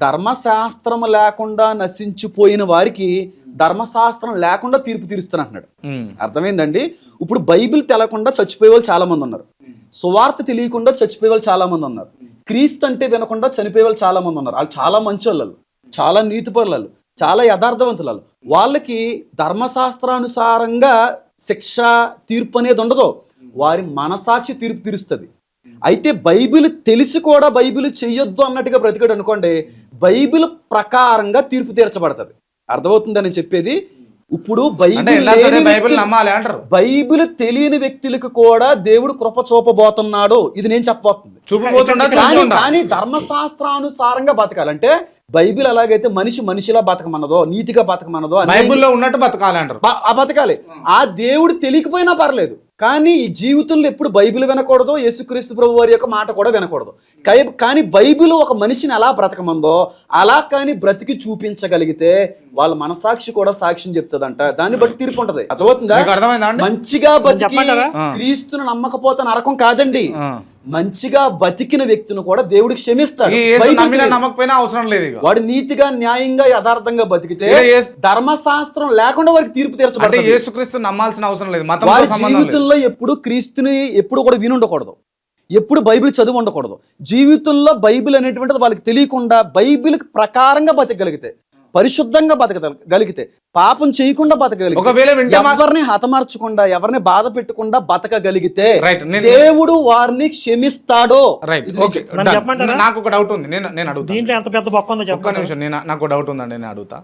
ధర్మశాస్త్రం లేకుండా నశించిపోయిన వారికి ధర్మశాస్త్రం లేకుండా తీర్పు తీరుస్తానంటున్నాడు. అర్థమైందండి? ఇప్పుడు బైబిల్ తెలకుండా చచ్చిపోయే వాళ్ళు చాలా మంది ఉన్నారు, సువార్త తెలియకుండా చచ్చిపోయే వాళ్ళు చాలా మంది ఉన్నారు, క్రీస్తు అంటే వినకుండా చనిపోయే వాళ్ళు చాలా మంది ఉన్నారు. వాళ్ళు చాలా మంచి వాళ్ళు, చాలా నీతిపరులు, చాలా యథార్థవంతులు. వాళ్ళకి ధర్మశాస్త్రానుసారంగా శిక్ష తీర్పు అనేది ఉండదు, వారి మనసాక్షి తీర్పు తీరుస్తుంది. అయితే బైబిల్ తెలిసి కూడా బైబిల్ చెయ్యొద్దు అన్నట్టుగా బ్రతికాడు అనుకోండి, బైబిల్ ప్రకారంగా తీర్పు తీర్చబడుతుంది. అర్థమవుతుందని చెప్పేది. ఇప్పుడు బైబిల్ తెలియని వ్యక్తులకు కూడా దేవుడు కృప చూపబోతున్నాడు, ఇది నేను చెప్పబోతుంది. కానీ ధర్మశాస్త్రానుసారంగా బతకాలంటే బైబిల్ ఎలాగైతే మనిషిలా బతకమన్నదో, నీతిగా బతకమన్నదో, బైబిల్లో ఉన్నట్టు బతకాలి అంటారు. బతకాలి. ఆ దేవుడు తెలియకపోయినా పర్లేదు, కానీ ఈ జీవితంలో ఎప్పుడు బైబిల్ వినకూడదు, యేసుక్రీస్తు ప్రభు వారి యొక్క మాట కూడా వినకూడదు. కానీ బైబిల్ ఒక మనిషిని ఎలా బ్రతకమందో అలా కానీ బ్రతికి చూపించగలిగితే వాళ్ళ మనసాక్షి కూడా సాక్ష్యం చెప్తుందంట. దాన్ని బట్టి తీర్పు ఉంటది. అర్థమవుతుందా? మంచిగా బతికి క్రీస్తును నమ్మకపోతే నరకం కాదండి, మంచిగా బతికిన వ్యక్తిని కూడా దేవుడికి క్షమిస్తాడు. అవసరం లేదు. వాడు నీతిగా, న్యాయంగా, యథార్థంగా బతికితే ధర్మశాస్త్రం లేకుండా వారికి తీర్పు తీర్చబడుతుంది. యేసుక్రీస్తు నమ్మాల్సిన అవసరం లేదు. వారి జీవితంలో ఎప్పుడు క్రీస్తుని ఎప్పుడు కూడా వినుండకూడదు, ఎప్పుడు బైబిల్ చదువు ఉండకూడదు. జీవితంలో బైబిల్ అనేటువంటిది వాళ్ళకి తెలియకుండా బైబిల్ ప్రకారంగా బతకగలిగితే, పరిశుద్ధంగా బతకగలిగితే, పాపం చేయకుండా బతకగలిగితే, ఎవరిని హతమార్చకుండా, ఎవరిని బాధ పెట్టకుండా బతకగలిగితే దేవుడు వారిని క్షమిస్తాడో. నాకు ఒక డౌట్ ఉంది, నేను అడుగుతా. దీంట్లో ఎంత పెద్ద బొక్క ఉందో ఒక్క నిమిషం, నాకు డౌట్ ఉందండి, నేను అడుగుతా.